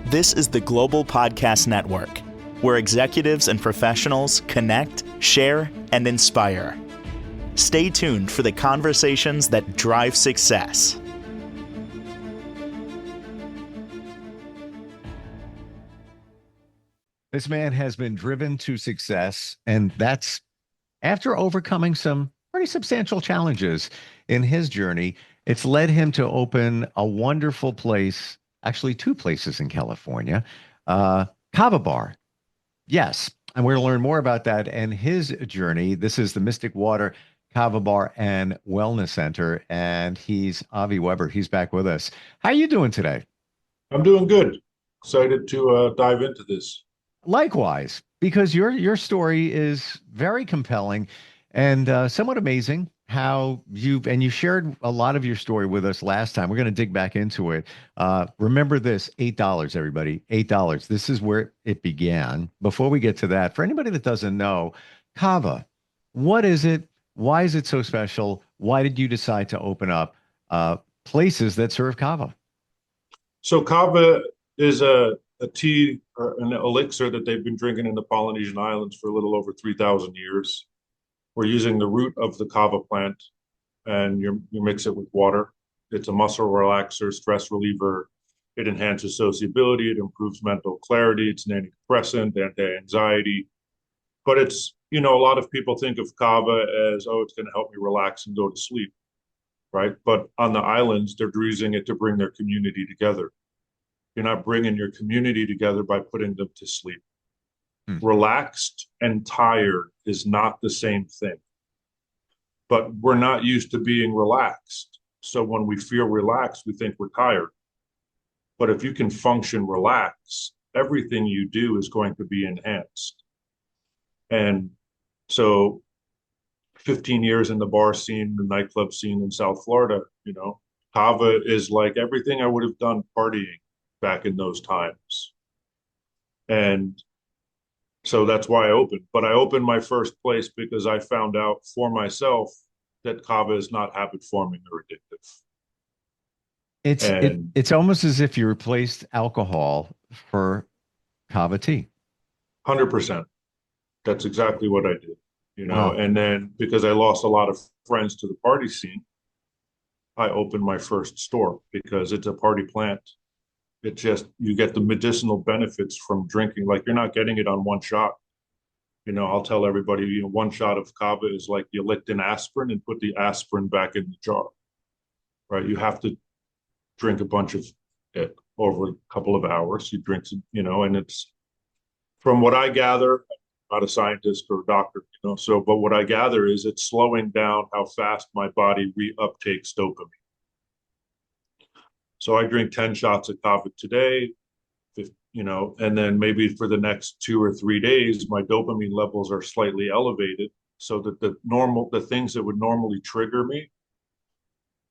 This is the Global Podcast Network, where executives and professionals connect, share, and inspire. Stay tuned for the conversations that drive success. This man has been driven to success, and that's after overcoming some pretty substantial challenges in his journey. It's led him to open a wonderful place, actually two places in California, Kava Bar. Yes, and we're going to learn more about that and his journey. This is the Mystic Water Kava Bar and Wellness Center, and he's Avi Weber. He's back with us. How are you doing today? I'm doing good. Excited to dive into this. Likewise, because your story is very compelling and somewhat amazing. How you shared a lot of your story with us last time. We're going to dig back into it. Remember this: $8, everybody, $8. This is where it began. Before we get to that, for anybody that doesn't know, Kava, what is it? Why is it so special? Why did you decide to open up places that serve Kava? So Kava is a tea or an elixir that they've been drinking in the Polynesian Islands for a little over 3,000 years. We're using the root of the kava plant, and you mix it with water. It's a muscle relaxer, stress reliever. It enhances sociability. It improves mental clarity. It's an antidepressant, anti-anxiety. But it's, a lot of people think of kava as, oh, it's going to help me relax and go to sleep, right? But on the islands, they're using it to bring their community together. You're not bringing your community together by putting them to sleep. Relaxed and tired is not the same thing. But we're not used to being relaxed. So when we feel relaxed, we think we're tired. But if you can function relaxed, everything you do is going to be enhanced. And so 15 years in the bar scene, the nightclub scene in South Florida, Kava is like everything I would have done partying back in those times. And so that's why I opened. But I opened my first place because I found out for myself that kava is not habit forming or addictive. It's almost as if you replaced alcohol for kava tea. 100%. That's exactly what I did. Wow. And then because I lost a lot of friends to the party scene, I opened my first store because it's a party plant. It just, you get the medicinal benefits from drinking. Like you're not getting it on one shot. I'll tell everybody, one shot of kava is like you licked an aspirin and put the aspirin back in the jar, right? You have to drink a bunch of it over a couple of hours. You drink some, and it's, from what I gather, I'm not a scientist or a doctor, but what I gather is it's slowing down how fast my body reuptakes dopamine. So I drink 10 shots of kava today, and then maybe for the next 2 or 3 days, my dopamine levels are slightly elevated so that the things that would normally trigger me,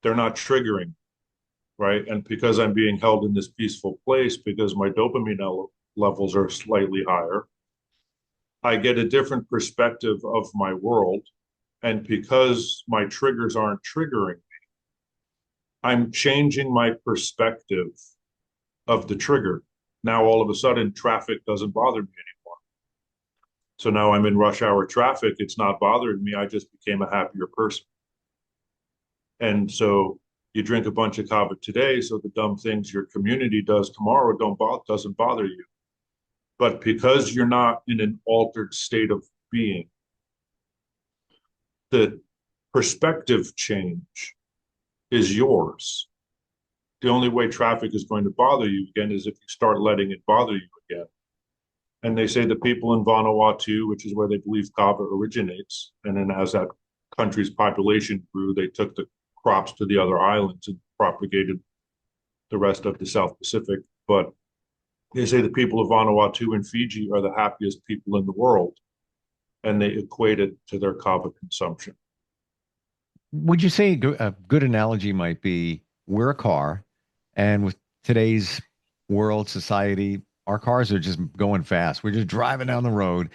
they're not triggering, right? And because I'm being held in this peaceful place, because my dopamine levels are slightly higher, I get a different perspective of my world. And because my triggers aren't triggering, I'm changing my perspective of the trigger. Now, all of a sudden, traffic doesn't bother me anymore. So now I'm in rush hour traffic. It's not bothering me. I just became a happier person. And so you drink a bunch of kava today, so the dumb things your community does tomorrow doesn't bother you. But because you're not in an altered state of being, the perspective change is yours. The only way traffic is going to bother you again is if you start letting it bother you again. And they say the people in Vanuatu, which is where they believe kava originates, and then as that country's population grew, they took the crops to the other islands and propagated the rest of the South Pacific. But they say the people of Vanuatu and Fiji are the happiest people in the world, and they equate it to their kava consumption. Would you say a good analogy might be we're a car, and with today's world society, our cars are just going fast. We're just driving down the road.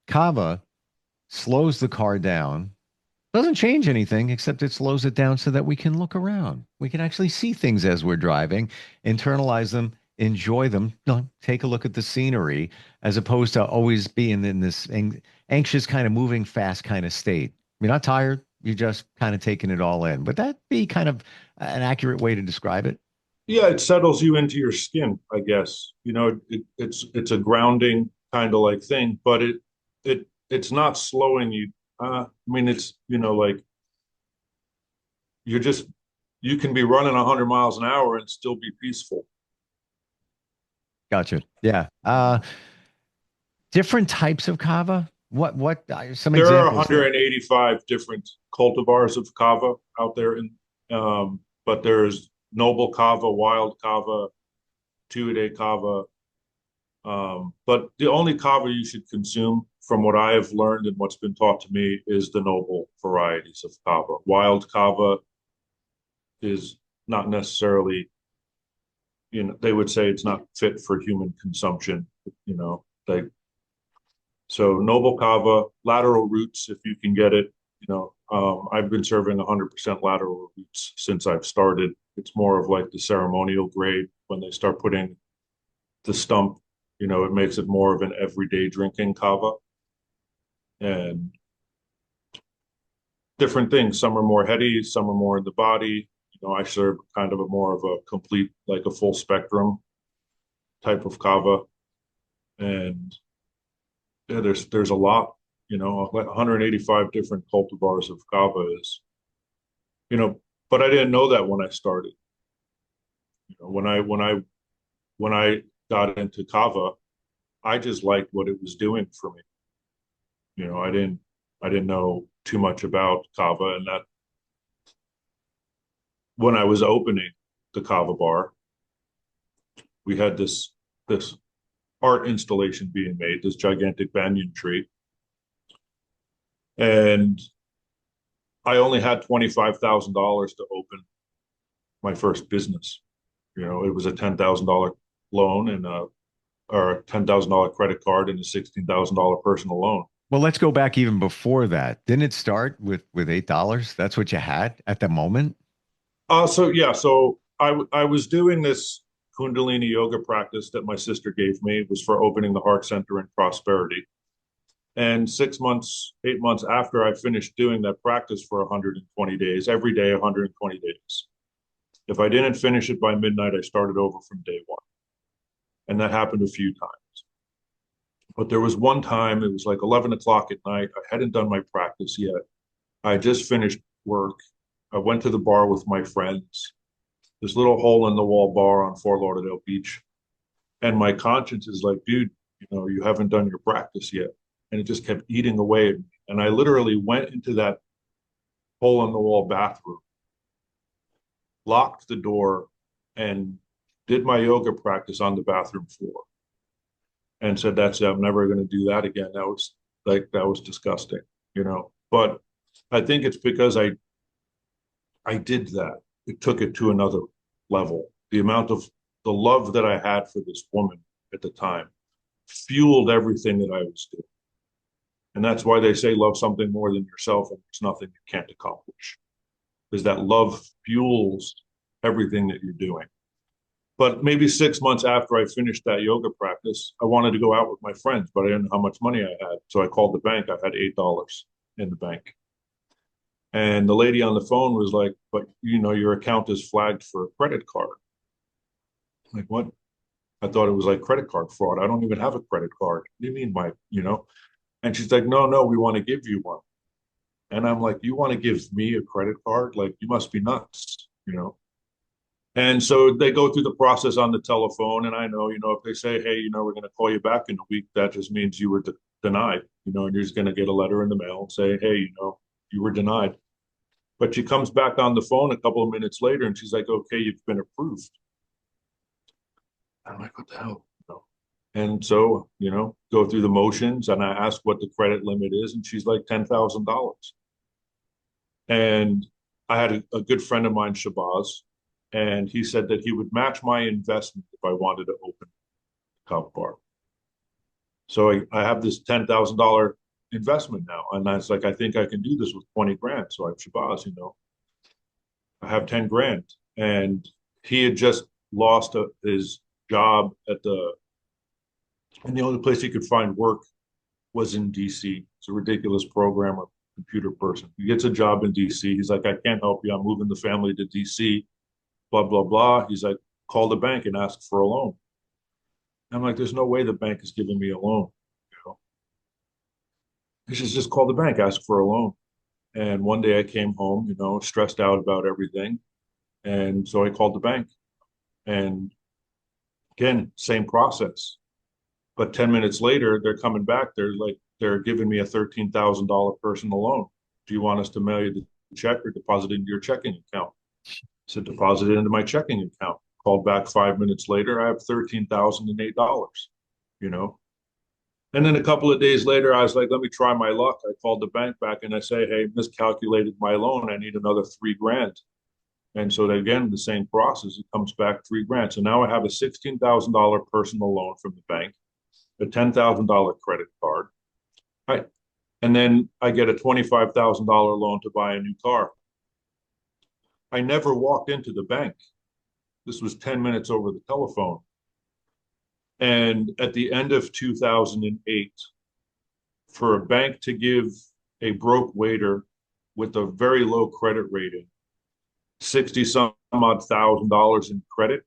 Kava slows the car down, doesn't change anything except it slows it down so that we can look around. We can actually see things as we're driving, internalize them, enjoy them, take a look at the scenery, as opposed to always being in this anxious kind of moving fast kind of state. You're not tired, you're just kind of taking it all in. Would that be kind of an accurate way to describe it? Yeah, it settles you into your skin, I guess. It's a grounding kind of like thing, but it's not slowing you. I mean, it's like you're just you can be running 100 miles an hour and still be peaceful. Gotcha. Yeah. Different types of kava. What some There are examples there? 185 different cultivars of kava out there, but there's noble kava, wild kava, two-a-day kava. But the only kava you should consume, from what I have learned and what's been taught to me, is the noble varieties of kava. Wild kava is not necessarily, they would say it's not fit for human consumption. They So noble kava, lateral roots, if you can get it. I've been serving 100% lateral roots since I've started. It's more of like the ceremonial grade. When they start putting the stump, it makes it more of an everyday drinking kava. And different things. Some are more heady, some are more in the body. I serve kind of a more of a complete, like a full spectrum type of kava. And yeah, there's a lot, like 185 different cultivars of kava is, you know, but I didn't know that when I started. When I got into kava, I just liked what it was doing for me. I didn't know too much about kava, and that when I was opening the kava bar, we had this art installation being made, this gigantic banyan tree, and I only had $25,000 to open my first business. It was a $10,000 loan and or a $10,000 credit card and a $16,000 personal loan. Well, let's go back even before that. Didn't it start with $8? That's what you had at the moment. So yeah, so I was doing this Kundalini yoga practice that my sister gave me. It was for opening the heart center and prosperity. And 6 months, 8 months after I finished doing that practice for 120 days, every day, 120 days. If I didn't finish it by midnight, I started over from day one. And that happened a few times. But there was one time, it was like 11 o'clock at night. I hadn't done my practice yet. I just finished work. I went to the bar with my friends, this little hole in the wall bar on Fort Lauderdale Beach. And my conscience is like, dude, you haven't done your practice yet. And it just kept eating away at me. And I literally went into that hole in the wall bathroom, locked the door, and did my yoga practice on the bathroom floor and said, that's it. I'm never going to do that again. That was disgusting, but I think it's because I did that. It took it to another level. The amount of the love that I had for this woman at the time fueled everything that I was doing. And that's why they say love something more than yourself, and there's nothing you can't accomplish. Because that love fuels everything that you're doing. But maybe 6 months after I finished that yoga practice, I wanted to go out with my friends, but I didn't know how much money I had. So I called the bank. I had $8 in the bank. And the lady on the phone was like, but your account is flagged for a credit card. I'm like, what? I thought it was like credit card fraud. I don't even have a credit card. What do you mean, And she's like, no, no, we want to give you one. And I'm like, you want to give me a credit card? Like, you must be nuts. And so they go through the process on the telephone. And I know, if they say, hey, we're going to call you back in a week, that just means you were denied, and you're just going to get a letter in the mail and say, hey, you were denied. But she comes back on the phone a couple of minutes later and she's like, okay, you've been approved. I'm like, what the hell? And so, go through the motions and I ask what the credit limit is. And she's like $10,000. And I had a good friend of mine, Shabazz, and he said that he would match my investment if I wanted to open a Kava bar. So I have this $10,000 investment now. And I was like, I think I can do this with 20 grand. So I have Shabazz, I have 10 grand. And he had just lost his job and the only place he could find work was in DC. It's a ridiculous programmer, computer person. He gets a job in DC. He's like, I can't help you. I'm moving the family to DC, blah, blah, blah. He's like, call the bank and ask for a loan. I'm like, there's no way the bank is giving me a loan. You know, he says, just call the bank, ask for a loan. And one day I came home, stressed out about everything. And so I called the bank. And again, same process. But 10 minutes later, they're coming back. They're giving me a $13,000 personal loan. Do you want us to mail you the check or deposit it into your checking account? I said, deposit it into my checking account. Called back 5 minutes later, I have $13,008, you know. And then a couple of days later, I was like, let me try my luck. I called the bank back and I say, hey, miscalculated my loan. I need another 3 grand. And so again, the same process, it comes back 3 grand. So now I have a $16,000 personal loan from the bank, a $10,000 credit card. Right. And then I get a $25,000 loan to buy a new car. I never walked into the bank. This was 10 minutes over the telephone. And at the end of 2008, for a bank to give a broke waiter with a very low credit rating 60 some odd $1,000 in credit,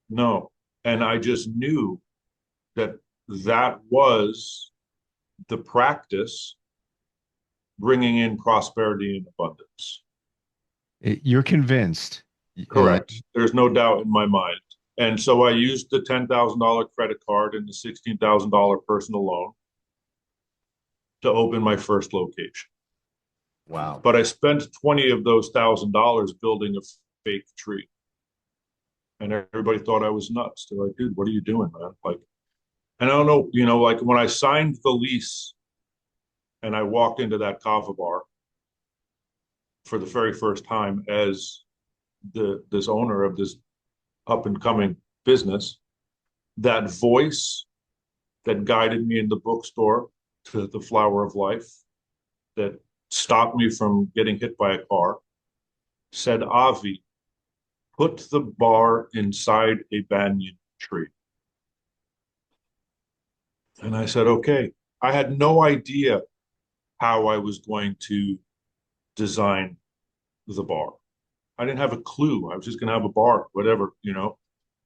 no. And I just knew that that was the practice bringing in prosperity and abundance. You're convinced. Correct. There's no doubt in my mind. And so I used the $10,000 credit card and the $16,000 personal loan to open my first location. Wow. But I spent 20 of those $1,000 building a fake tree. And everybody thought I was nuts. They're like, dude, what are you doing, man? Like, and I don't know, like when I signed the lease and I walked into that Kava bar for the very first time as this owner of this up and coming business, that voice that guided me in the bookstore to the Flower of Life, that stopped me from getting hit by a car, said, Avi, put the bar inside a banyan tree. And I said, okay. I had no idea how I was going to design the bar. I didn't have a clue. I was just going to have a bar, whatever,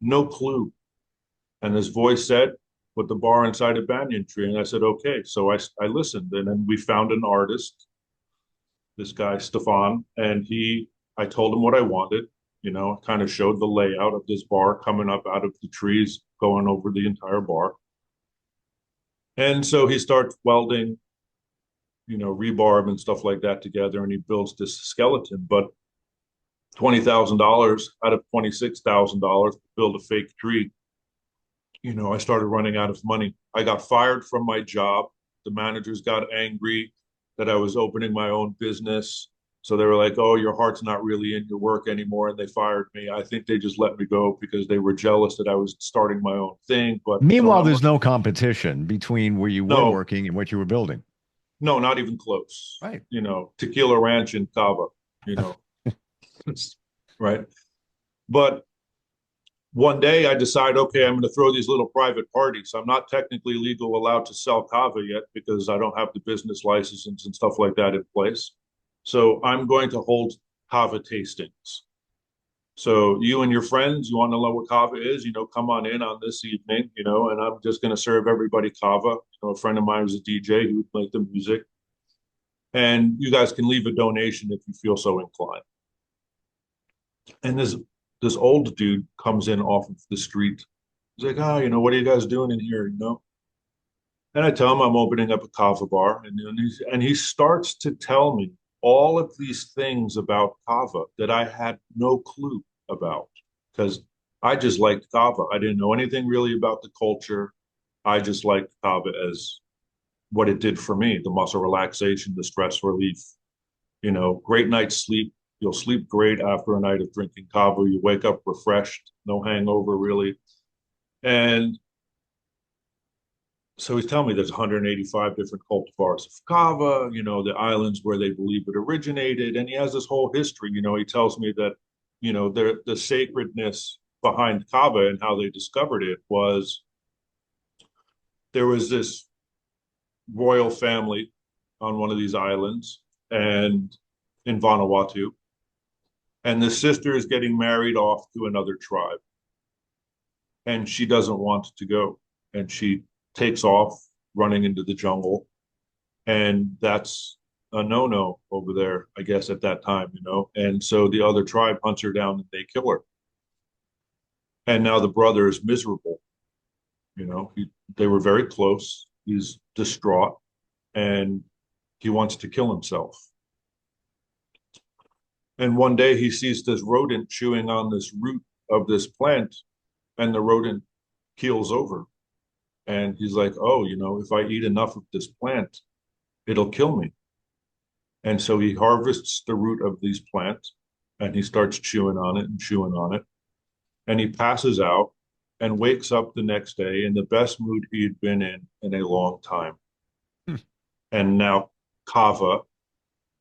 no clue. And this voice said, put the bar inside a banyan tree. And I said, okay. So I listened. And then we found an artist, this guy, Stefan, and I told him what I wanted, kind of showed the layout of this bar coming up out of the trees, going over the entire bar. And so he starts welding, rebarb and stuff like that together, and he builds this skeleton. But $20,000 out of $26,000 to build a fake tree, I started running out of money. I got fired from my job. The managers got angry that I was opening my own business. So they were like, oh, your heart's not really in your work anymore. And they fired me. I think they just let me go because they were jealous that I was starting my own thing. But meanwhile, there's no competition between where you were working and what you were building. No, not even close. Right. Tequila Ranch and Kava, right. But one day I decide, okay, I'm going to throw these little private parties. I'm not technically allowed to sell Kava yet because I don't have the business licenses and stuff like that in place. So I'm going to hold Kava tastings. So you and your friends, you want to know what Kava is, come on in on this evening, and I'm just going to serve everybody Kava. A friend of mine was a DJ who would make the music. And you guys can leave a donation if you feel so inclined. And this old dude comes in off of the street. He's like, what are you guys doing in here, And I tell him I'm opening up a Kava bar. And he starts to tell me all of these things about Kava that I had no clue about because I just liked Kava. I didn't know anything really about the culture. I just liked Kava as what it did for me, the muscle relaxation, the stress relief, great night's sleep. You'll sleep great after a night of drinking Kava. You wake up refreshed, no hangover really. And so he's telling me there's 185 different cultivars of Kava, the islands where they believe it originated. And he has this whole history. He tells me that the sacredness behind Kava and how they discovered it was there was this royal family on one of these islands and in Vanuatu, and the sister is getting married off to another tribe, and she doesn't want to go, and she takes off running into the jungle, and that's a no-no over there, I guess, at that time. And so the other tribe hunts her down and they kill her. And now the brother is miserable. They were very close. He's distraught and he wants to kill himself. And one day he sees this rodent chewing on this root of this plant, and the rodent keels over. And he's like, oh, if I eat enough of this plant, it'll kill me. And so he harvests the root of these plants and he starts chewing on it and chewing on it. And he passes out and wakes up the next day in the best mood he'd been in a long time. Hmm. And now Kava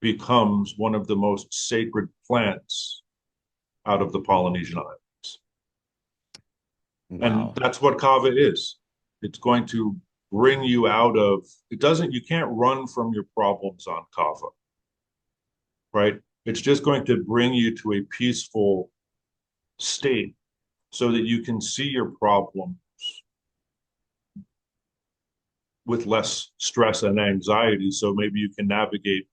becomes one of the most sacred plants out of the Polynesian islands. And Wow. that's what Kava is. It's going to bring you out of you can't run from your problems on Kava, right? It's just going to bring you to a peaceful state so that you can see your problems with less stress and anxiety. So maybe you can navigate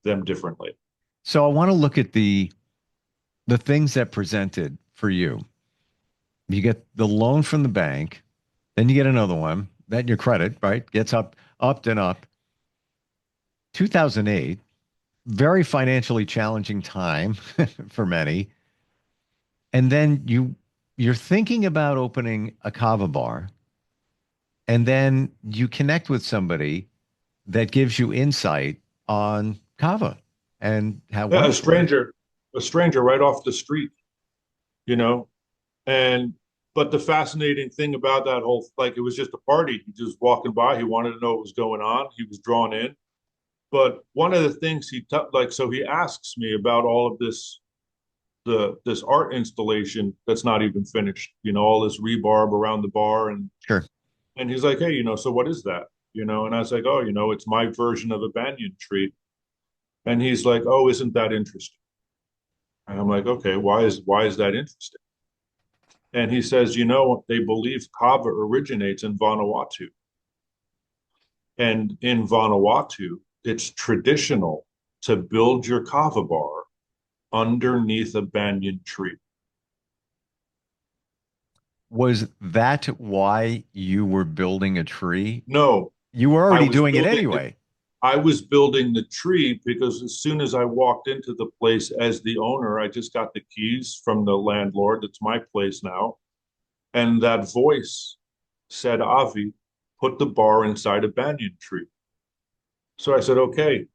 them differently. So I want to look at the things that presented for you. You get the loan from the bank, then you get another one, then your credit, right, gets up and up. 2008, very financially challenging time for many. And then you're thinking about opening a kava bar, and then you connect with somebody that gives you insight on kava and how Yeah, a wonderful it is. stranger right off the street, you know, and but the fascinating thing about that whole, like, it was just a party. He just walking by. He wanted to know what was going on. He was drawn in. But one of the things so he asks me about all of this art installation that's not even finished. All this rebarb around the bar, and Sure. he's like, hey, so what is that? And I was like, oh, it's my version of a banyan tree. And he's like, oh, isn't that interesting? And I'm like, okay, why is that interesting? And he says, they believe kava originates in Vanuatu. And in Vanuatu, it's traditional to build your kava bar underneath a banyan tree. Was that why you were building a tree? No, You were I already was doing it building the anyway. I was building the tree because as soon as I walked into the place as the owner, I just got the keys from the landlord. It's my place now. And that voice said, Avi, put the bar inside a banyan tree. So I said, okay,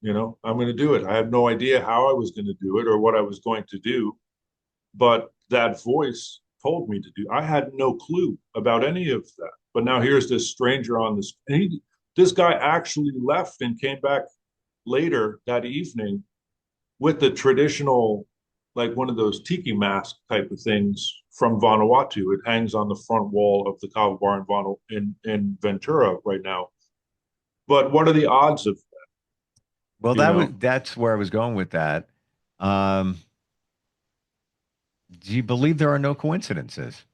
I'm going to do it. I had no idea how I was going to do it or what I was going to do, but that voice told me to do. I had no clue about any of that. But now here's this stranger on this. This guy actually left and came back later that evening with the traditional, like one of those tiki mask type of things from Vanuatu. It hangs on the front wall of the Kava Bar in Ventura right now. But what are the odds of Well, you know? that's where I was going with that. Um, do you believe there are no coincidences?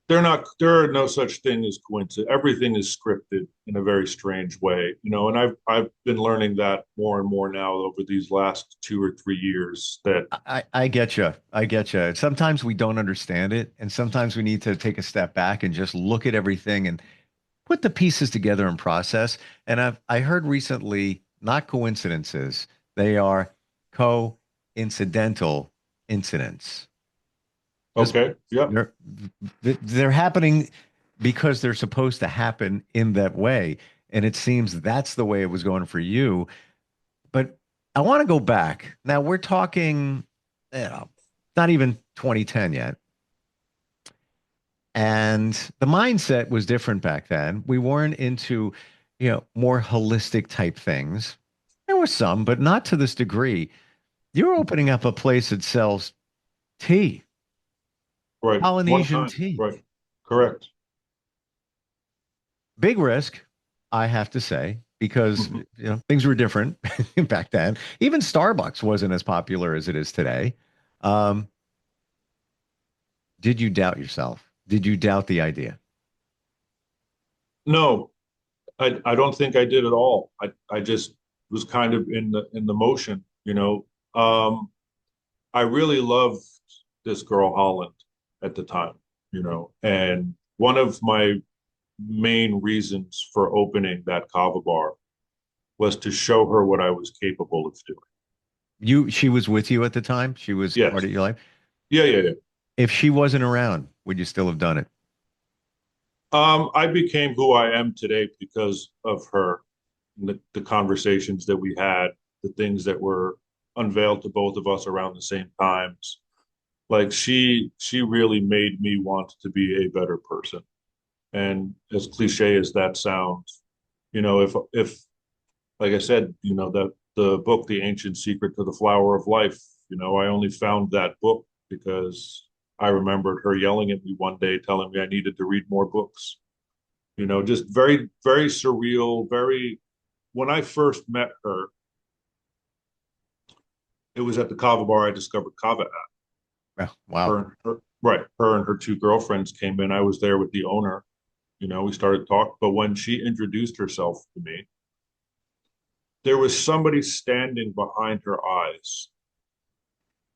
There are no such thing as coincidence. Everything is scripted in a very strange way, and I've been learning that more and more now over these last 2 or 3 years that I get you. I get you. Sometimes we don't understand it, and sometimes we need to take a step back and just look at everything and put the pieces together and process. And I heard recently, not coincidences, they are coincidental incidents. Just okay, yep. they're they're happening because they're supposed to happen in that way. And it seems that's the way it was going for you. But I want to go back. Now we're talking, not even 2010 yet. And the mindset was different back then. We weren't into, more holistic type things. There were some, but not to this degree. You're opening up a place that sells Tea, Right. One Polynesian time. tea. Right. Correct. Big risk, I have to say, because Mhm. things were different back then. Even Starbucks wasn't as popular as it is today. Um, did you doubt yourself? Did you doubt the idea? No, I don't think I did at all. I just was kind of in the motion, you know. I really loved this girl Holland at the time, you know, and one of my main reasons for opening that Kava bar was to show her what I was capable of doing. She was with you at the time. She was part Yes. of your life. Yeah, yeah, yeah. If she wasn't around, would you still have done it? I became who I am today because of her, the conversations that we had, the things that were unveiled to both of us around the same times. Like she really made me want to be a better person. And as cliche as that sounds, if like I said, that the book, The Ancient Secret to the Flower of Life, I only found that book because I remembered her yelling at me one day, telling me I needed to read more books. Just very, very surreal, very, when I first met her, it was at the Kava bar I discovered Kava at. Oh, wow. Right. Her and her two girlfriends came in. I was there with the owner. We started talking, but when she introduced herself to me, there was somebody standing behind her eyes,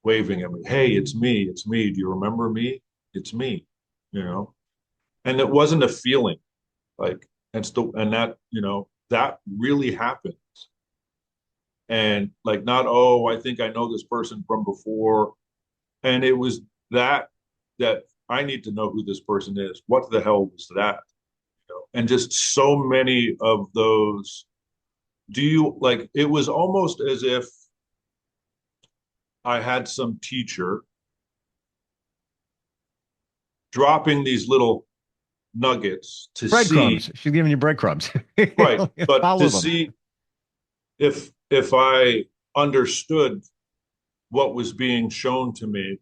waving at me. Hey, it's me. It's me. Do you remember me? It's me. You know, and it wasn't a feeling like, and that, that really happened. And like, not, oh, I think I know this person from before. And it was that, that I need to know who this person is. What the hell was that? And just so many of those. Do you like, it was almost as if I had some teacher dropping these little nuggets to Breadcrumbs. see, She's giving you breadcrumbs. right, but to Follow them. see if I understood what was being shown to me,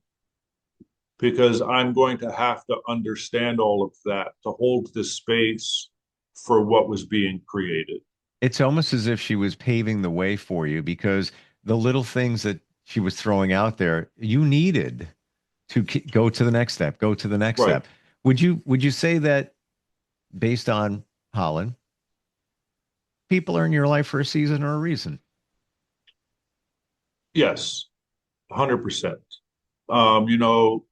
because I'm going to have to understand all of that to hold this space for what was being created. It's almost as if she was paving the way for you because the little things that she was throwing out there, you needed to go to the next step, go to the next Right. step. Would you say that based on Holland, people are in your life for a season or a reason? Yes, 100%. Um, you know,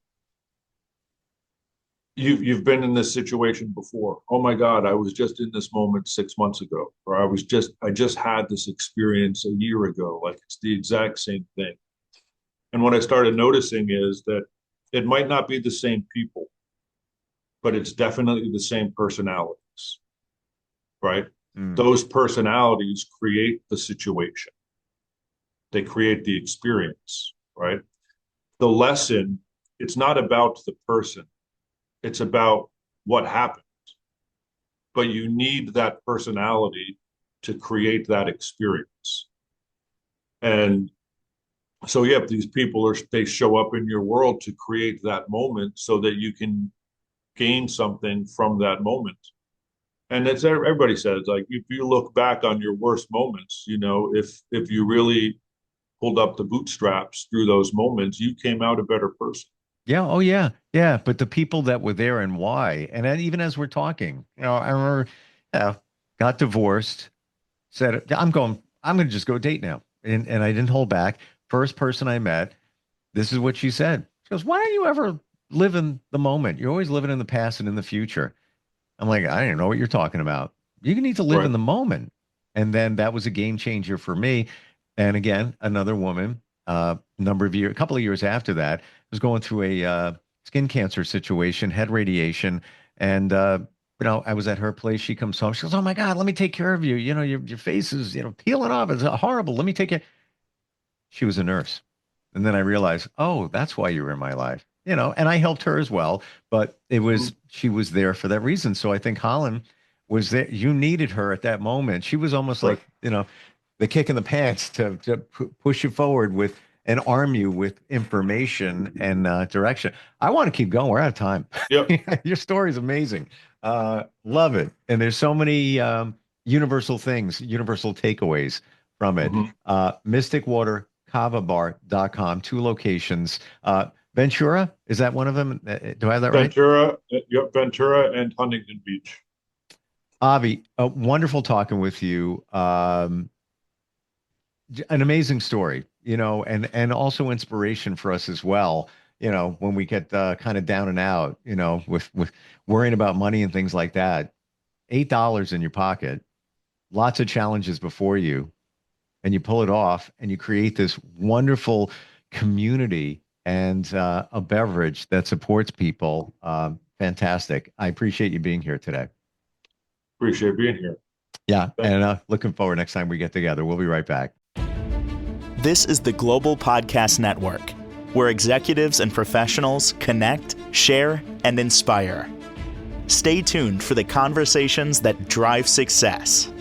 you've been in this situation before. Oh my God, I was just in this moment 6 months ago, or I just had this experience a year ago. Like it's the exact same thing. And what I started noticing is that it might not be the same people, but it's definitely the same personalities, right? Mm. Those personalities create the situation. They create the experience, right? The lesson, it's not about the person, it's about what happened. But you need that personality to create that experience. And so, yeah, these people they show up in your world to create that moment so that you can gain something from that moment. And it's everybody says, like, if you look back on your worst moments, if you really pulled up the bootstraps through those moments, you came out a better person. Yeah. Oh, yeah. Yeah. But the people that were there and why, and then even as we're talking, I remember, got divorced, said, I'm going to just go date now. And I didn't hold back. First person I met, this is what she said. She goes, why don't you ever live in the moment? You're always living in the past and in the future. I'm like, I don't know what you're talking about. You need to live in Right. the moment. And then that was a game changer for me. And again, another woman, a couple of years after that, was going through a skin cancer situation, had radiation, and I was at her place. She comes home. She goes, "Oh my God, let me take care of you. Your face is peeling off. It's horrible. Let me take it." She was a nurse. And then I realized, oh, that's why you were in my life. And I helped her as well, but Mhm. she was there for that reason. So I think Holland was there. You needed her at that moment. She was almost Right. like, the kick in the pants to push you forward with and arm you with information and direction. I want to keep going. We're out of time. Yep. Your story is amazing. Love it. And there's so many universal things, universal takeaways from it. Mhm. Mystic Water, kavabar.com, 2 locations. Ventura, is that one of them? Do I have that right? Ventura, yep, Ventura and Huntington Beach. Avi, wonderful talking with you. An amazing story, and also inspiration for us as well. When we get kind of down and out, with worrying about money and things like that, $8 in your pocket, lots of challenges before you, and you pull it off, and you create this wonderful community and a beverage that supports people. Fantastic. I appreciate you being here today. Appreciate being here. Yeah, Thank and looking forward next time we get together. We'll be right back. This is the Global Podcast Network, where executives and professionals connect, share, and inspire. Stay tuned for the conversations that drive success.